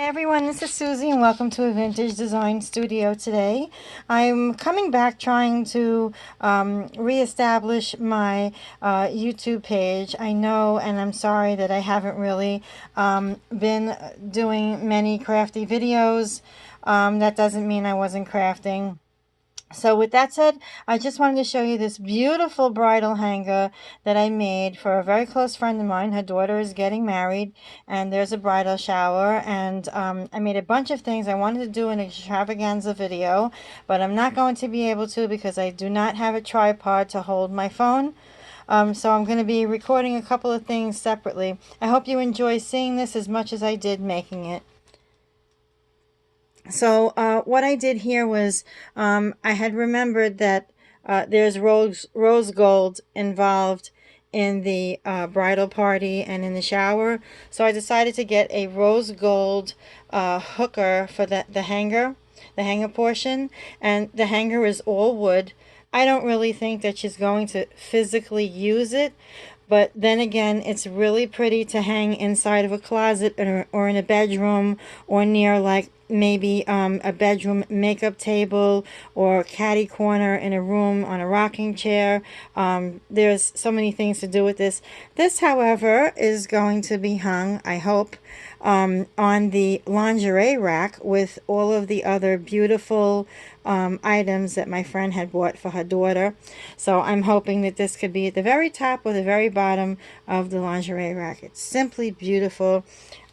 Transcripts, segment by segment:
Everyone, this is Susie and welcome to a Vintage Design Studio today. I'm coming back trying to reestablish my YouTube page. I know, and I'm sorry that I haven't really been doing many crafty videos. That doesn't mean I wasn't crafting. So with that said, I just wanted to show you this beautiful bridal hanger that I made for a very close friend of mine. Her daughter is getting married and there's a bridal shower, and I made a bunch of things. I wanted to do an extravaganza video, but I'm not going to be able to because I do not have a tripod to hold my phone. So I'm going to be recording a couple of things separately. I hope you enjoy seeing this as much as I did making it. So what I did here was I had remembered that there's rose gold involved in the bridal party and in the shower. So I decided to get a rose gold hooker for the hanger portion. And the hanger is all wood. I don't really think that she's going to physically use it. But then again, it's really pretty to hang inside of a closet or in a bedroom or near like maybe a bedroom makeup table or caddy corner in a room on a rocking chair. There's so many things to do with this. This, however, is going to be hung, I hope, on the lingerie rack with all of the other beautiful items that my friend had bought for her daughter. So I'm hoping that this could be at the very top or the very bottom of the lingerie rack. It's simply beautiful.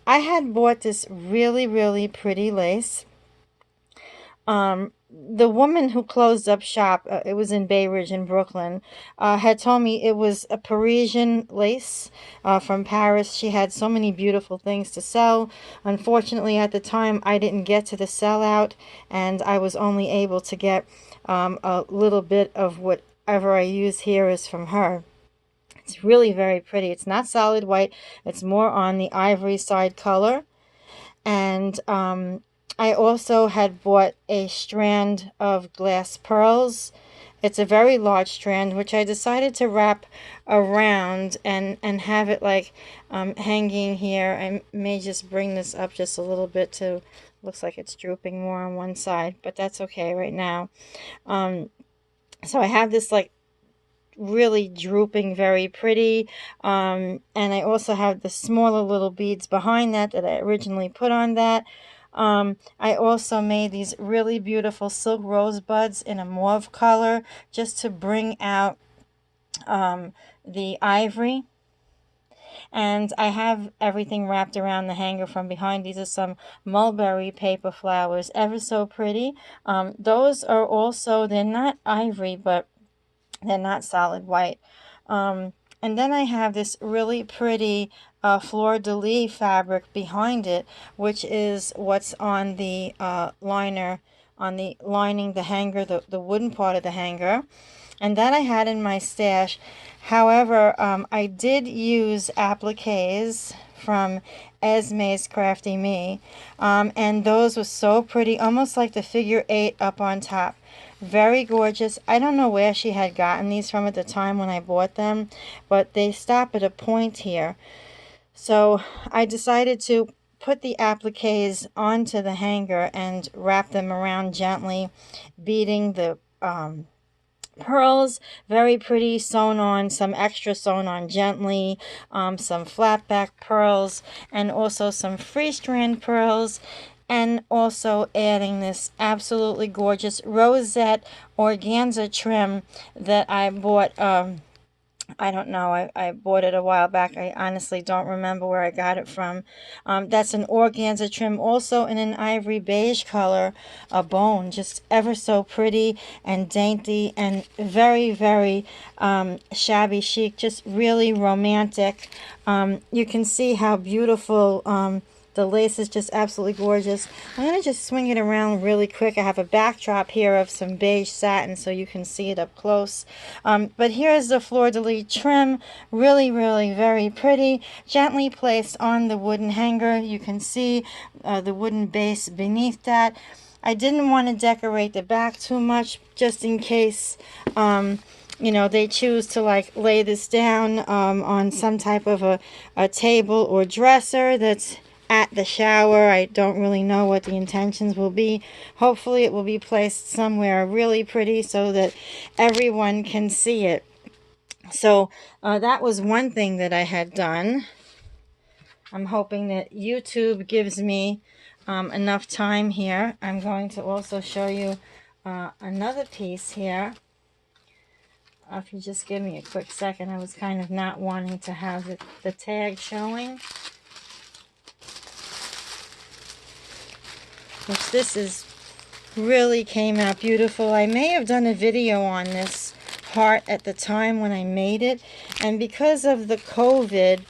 I had bought this really, really pretty lace. The woman who closed up shop, it was in Bay Ridge in Brooklyn, had told me it was a Parisian lace from Paris. She had so many beautiful things to sell. Unfortunately, at the time, I didn't get to the sellout, and I was only able to get a little bit of whatever I use here is from her. It's really very pretty. It's not solid white. It's more on the ivory side color. And I also had bought a strand of glass pearls. It's a very large strand, which I decided to wrap around and have it like hanging here. I may just bring this up just a little bit to, looks like it's drooping more on one side, but that's okay right now. So I have this like really drooping, very pretty, and I also have the smaller little beads behind that I originally put on that. I also made these really beautiful silk rosebuds in a mauve color just to bring out the ivory. And I have everything wrapped around the hanger from behind. These are some mulberry paper flowers, ever so pretty. Those are also, they're not ivory, but they're not solid white. And then I have this really pretty fleur-de-lis fabric behind it, which is what's on the liner, on the lining the hanger, the wooden part of the hanger. And that I had in my stash. However, I did use appliques from Esme's Crafty Me. And those were so pretty, almost like the figure 8 up on top. Very gorgeous. I don't know where she had gotten these from at the time when I bought them, but they stop at a point here. So I decided to put the appliques onto the hanger and wrap them around gently, beading the pearls, very pretty, sewn on, some extra sewn on gently, some flat back pearls, and also some free strand pearls. And also adding this absolutely gorgeous rosette organza trim that I bought, I don't know, I bought it a while back. I honestly don't remember where I got it from. That's an organza trim, also in an ivory beige color, a bone, just ever so pretty and dainty and very, very shabby chic, just really romantic. You can see how beautiful the lace is, just absolutely gorgeous. I'm going to just swing it around really quick. I have a backdrop here of some beige satin so you can see it up close. But here's the fleur-de-lis trim. Really, really very pretty. Gently placed on the wooden hanger. You can see the wooden base beneath that. I didn't want to decorate the back too much just in case you know, they choose to like lay this down on some type of a table or dresser that's at the shower. I don't really know what the intentions will be. Hopefully it will be placed somewhere really pretty so that everyone can see it. So that was one thing that I had done. I'm hoping that YouTube gives me enough time here. I'm going to also show you another piece here. If you just give me a quick second, I was kind of not wanting to have the tag showing. Which this is really came out beautiful. I may have done a video on this heart at the time when I made it. And because of the COVID,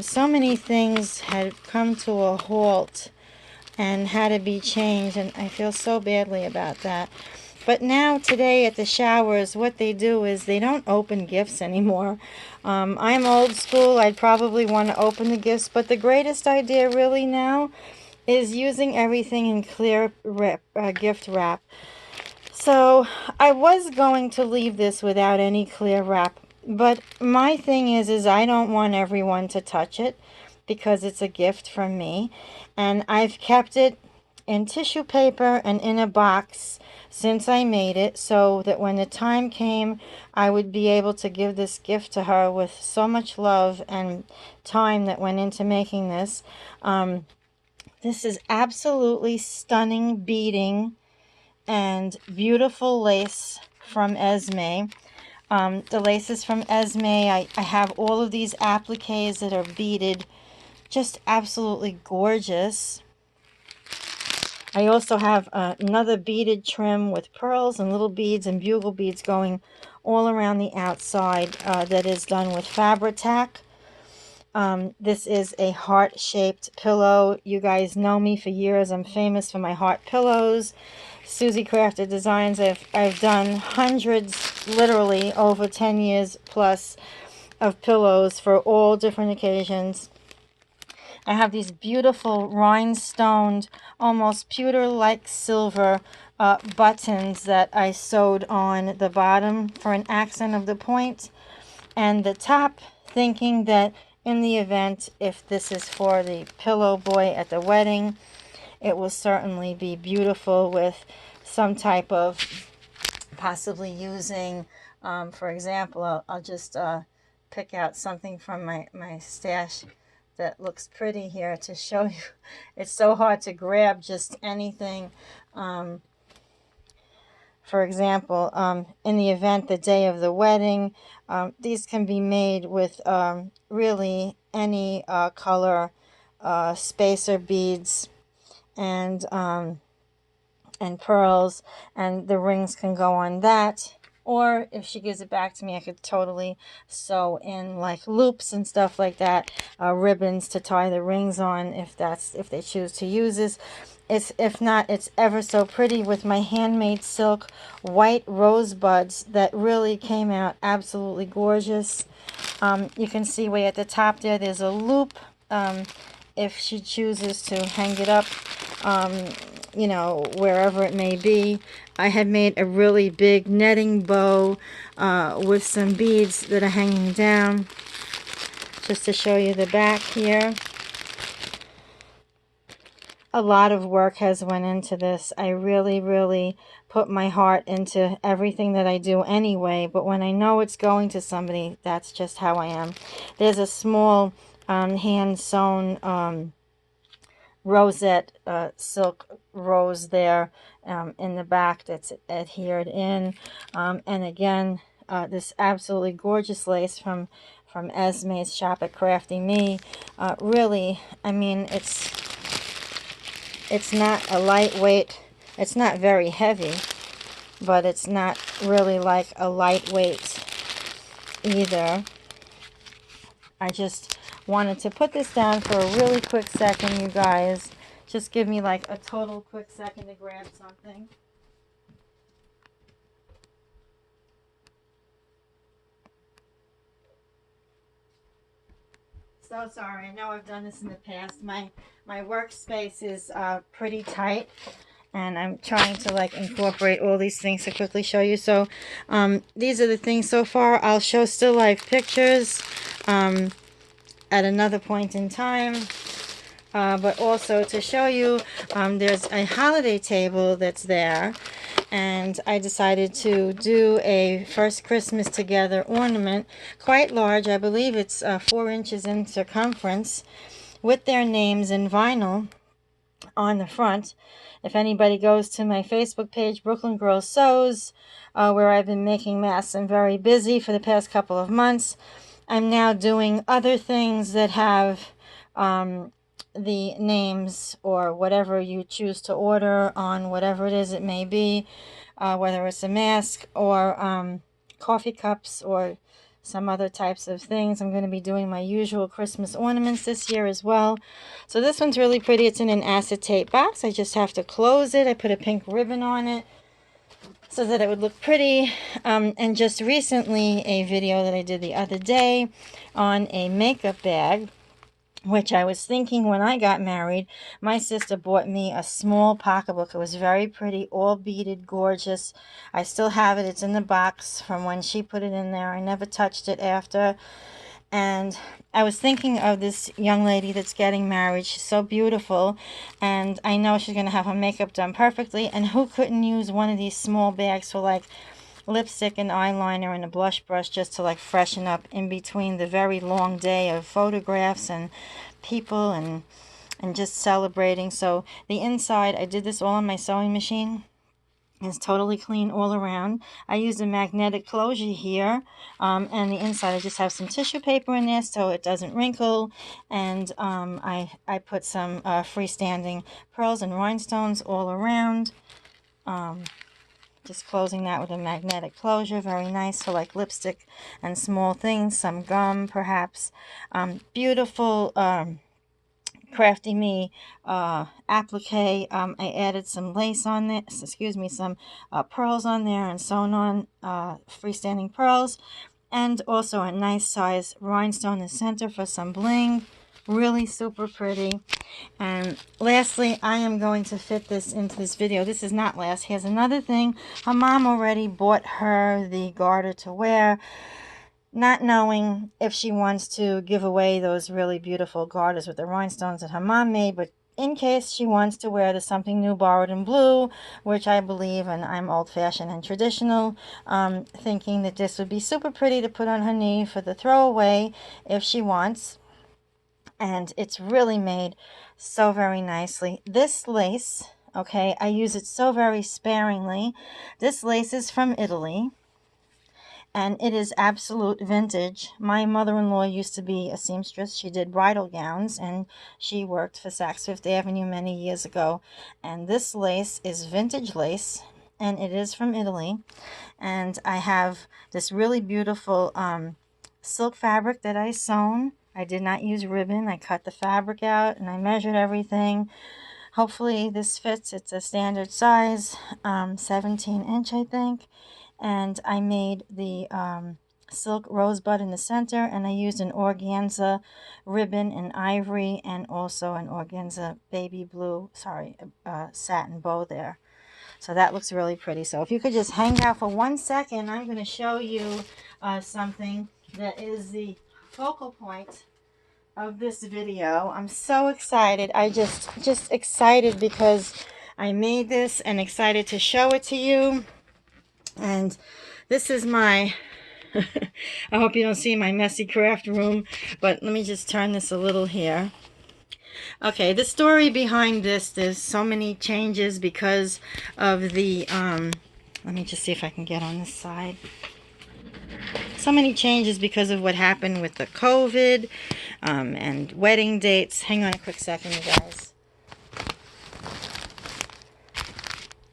so many things had come to a halt and had to be changed, and I feel so badly about that. But now today at the showers, what they do is they don't open gifts anymore. I'm old school. I'd probably want to open the gifts, but the greatest idea really now is using everything in clear gift wrap. So I was going to leave this without any clear wrap, but my thing is I don't want everyone to touch it because it's a gift from me, and I've kept it in tissue paper and in a box since I made it, so that when the time came, I would be able to give this gift to her with so much love and time that went into making this. This is absolutely stunning beading and beautiful lace from Esme. The lace is from Esme. I have all of these appliques that are beaded, just absolutely gorgeous. I also have another beaded trim with pearls and little beads and bugle beads going all around the outside that is done with Fabri-Tac. This is a heart-shaped pillow. You guys know me for years. I'm famous for my heart pillows. Suzie Crafted Designs. I've done hundreds, literally over 10 years plus, of pillows for all different occasions. I have these beautiful rhinestoned, almost pewter-like silver buttons that I sewed on the bottom for an accent of the point. And the top, thinking that in the event, if this is for the pillow boy at the wedding, it will certainly be beautiful with some type of, possibly using, for example, I'll just pick out something from my stash that looks pretty here to show you. It's so hard to grab just anything. For example, in the event, the day of the wedding, these can be made with really any color spacer beads and pearls, and the rings can go on that. Or if she gives it back to me, I could totally sew in like loops and stuff like that, ribbons to tie the rings on if they choose to use this. If not, it's ever so pretty with my handmade silk white rosebuds that really came out absolutely gorgeous. You can see way at the top there's a loop if she chooses to hang it up, you know, wherever it may be. I had made a really big netting bow with some beads that are hanging down, just to show you the back here. A lot of work has went into this. I really put my heart into everything that I do anyway, but when I know it's going to somebody, that's just how I am. There's a small hand-sewn rosette silk rose there in the back that's adhered in, and again this absolutely gorgeous lace from Esme's shop at Crafty Me. Really, I mean, it's not a lightweight, it's not very heavy, but it's not really like a lightweight either. I just wanted to put this down for a really quick second, you guys. Just give me like a total quick second to grab something. So sorry, I know I've done this in the past. My workspace is pretty tight, and I'm trying to like incorporate all these things to quickly show you. So these are the things so far. I'll show still life pictures at another point in time. but also to show you there's a holiday table that's there, and I decided to do a First Christmas Together ornament, quite large. I believe it's 4 inches in circumference, with their names in vinyl on the front. If anybody goes to my Facebook page, Brooklyn Girls Sews, where I've been making masks, I'm very busy for the past couple of months. I'm now doing other things that have the names or whatever you choose to order on whatever it is it may be, whether it's a mask or coffee cups or some other types of things. I'm going to be doing my usual Christmas ornaments this year as well. So this one's really pretty. It's in an acetate box. I just have to close it. I put a pink ribbon on it so that it would look pretty. And just recently, a video that I did the other day on a makeup bag, which I was thinking when I got married, my sister bought me a small pocketbook. It was very pretty, all beaded, gorgeous. I still have it. It's in the box from when she put it in there. I never touched it after. And I was thinking of this young lady that's getting married. She's so beautiful, and I know she's going to have her makeup done perfectly. And who couldn't use one of these small bags for like lipstick and eyeliner and a blush brush, just to like freshen up in between the very long day of photographs and people and just celebrating. So the inside, I did this all on my sewing machine. It's totally clean all around. I used a magnetic closure here, and the inside I just have some tissue paper in there so it doesn't wrinkle, and I put some freestanding pearls and rhinestones all around. Just closing that with a magnetic closure, very nice for like lipstick and small things, some gum perhaps. Beautiful Crafty Me applique. I added some lace on there, excuse me, some pearls on there and sewn on freestanding pearls, and also a nice size rhinestone in the center for some bling. Really super pretty. And lastly, I am going to fit this into this video. This is not last. Here's another thing. Her mom already bought her the garter to wear, not knowing if she wants to give away those really beautiful garters with the rhinestones that her mom made, but in case she wants to wear the Something New Borrowed in Blue, which I believe, and I'm old-fashioned and traditional, thinking that this would be super pretty to put on her knee for the throwaway if she wants. And it's really made so very nicely. This lace, okay, I use it so very sparingly. This lace is from Italy, and it is absolute vintage. My mother-in-law used to be a seamstress. She did bridal gowns, and she worked for Saks Fifth Avenue many years ago. And this lace is vintage lace, and it is from Italy. And I have this really beautiful silk fabric that I sewn. I did not use ribbon. I cut the fabric out and I measured everything. Hopefully this fits. It's a standard size, 17 inch I think. And I made the silk rosebud in the center, and I used an organza ribbon in ivory and also an organza baby blue, satin bow there. So that looks really pretty. So if you could just hang out for 1 second, I'm going to show you something that is the focal point of this video. I'm so excited. I just excited because I made this and excited to show it to you. And this is my I hope you don't see my messy craft room, but let me just turn this a little here. Okay, the story behind this, there's so many changes because of the let me just see if I can get on this side. So many changes because of what happened with the COVID and wedding dates. Hang on a quick second, you guys.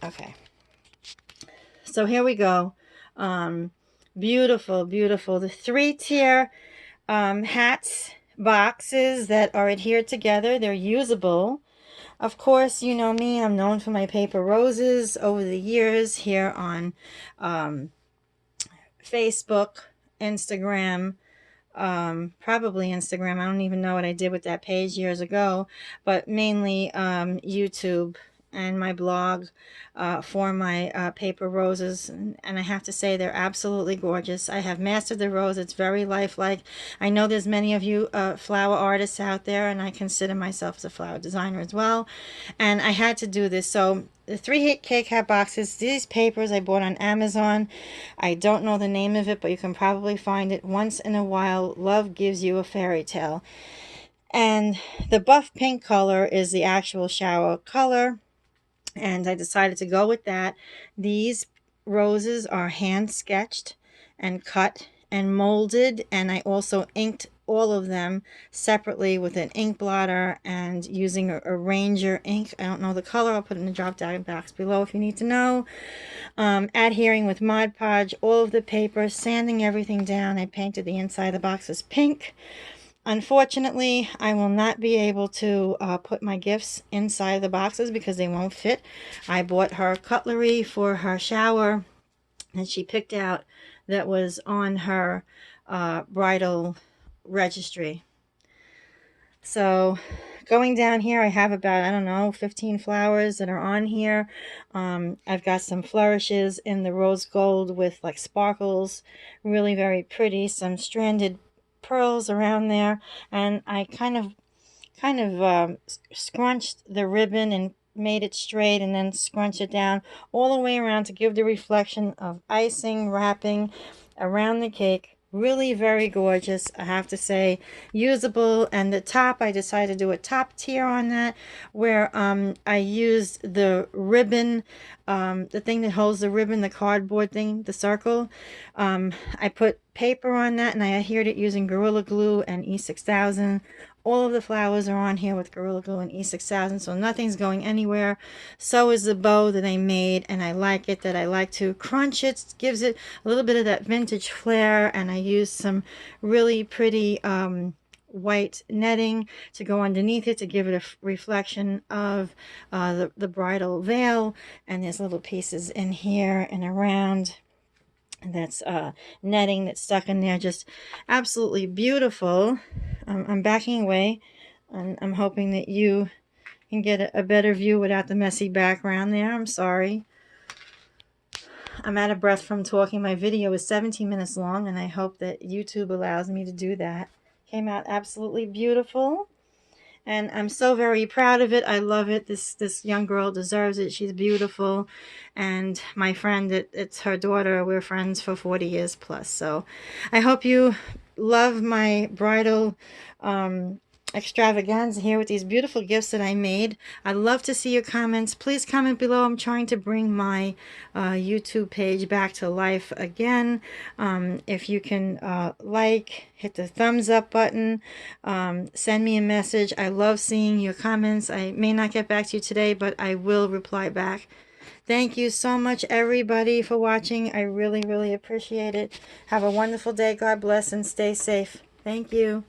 Okay. So here we go. Beautiful, beautiful. The 3-tier hats boxes that are adhered together. They're usable. Of course, you know me. I'm known for my paper roses over the years here on Facebook, Instagram, probably Instagram. I don't even know what I did with that page years ago, but mainly YouTube and my blog for my paper roses, and I have to say they're absolutely gorgeous. I have mastered the rose. It's very lifelike. I know there's many of you flower artists out there, and I consider myself as a flower designer as well, and I had to do this. So the 3 cake hat boxes, these papers I bought on Amazon. I don't know the name of it, but you can probably find it. Once in a while, love gives you a fairy tale. And the buff pink color is the actual shower color, and I decided to go with that. These roses are hand sketched and cut and molded, and I also inked all of them separately with an ink blotter and using a Ranger ink. I don't know the color. I'll put it in the drop down box below if you need to know. Adhering with Mod Podge all of the paper, sanding everything down. I painted the inside of the boxes pink. Unfortunately, I will not be able to put my gifts inside the boxes because they won't fit. I bought her cutlery for her shower, and she picked out that was on her bridal registry. So going down here, I have about, I don't know, 15 flowers that are on here. I've got some flourishes in the rose gold with like sparkles, really very pretty. Some stranded pearls around there, and I kind of scrunched the ribbon and made it straight, and then scrunched it down all the way around to give the reflection of icing wrapping around the cake. Really very gorgeous, I have to say. Usable. And the top, I decided to do a top tier on that, where I used the ribbon, the thing that holds the ribbon, the cardboard thing, the circle. I put paper on that, and I adhered it using Gorilla Glue and E6000. All of the flowers are on here with Gorilla Glue and E6000, so nothing's going anywhere. So is the bow that I made, and I like it, that I like to crunch it. Gives it a little bit of that vintage flair, and I used some really pretty white netting to go underneath it to give it a reflection of the bridal veil. And there's little pieces in here and around. And that's netting that's stuck in there, just absolutely beautiful. I'm backing away, and I'm hoping that you can get a better view without the messy background there. I'm sorry. I'm out of breath from talking. My video is 17 minutes long, and I hope that YouTube allows me to do that. Came out absolutely beautiful. And I'm so very proud of it. I love it. This young girl deserves it. She's beautiful. And my friend, it's her daughter. We're friends for 40 years plus. So I hope you love my bridal extravaganza here with these beautiful gifts that I made. I'd love to see your comments. Please comment below. I'm trying to bring my YouTube page back to life again. If you can hit the thumbs up button, send me a message. I love seeing your comments. I may not get back to you today, but I will reply back. Thank you so much, everybody, for watching. I really, really appreciate it. Have a wonderful day. God bless, and stay safe. Thank you.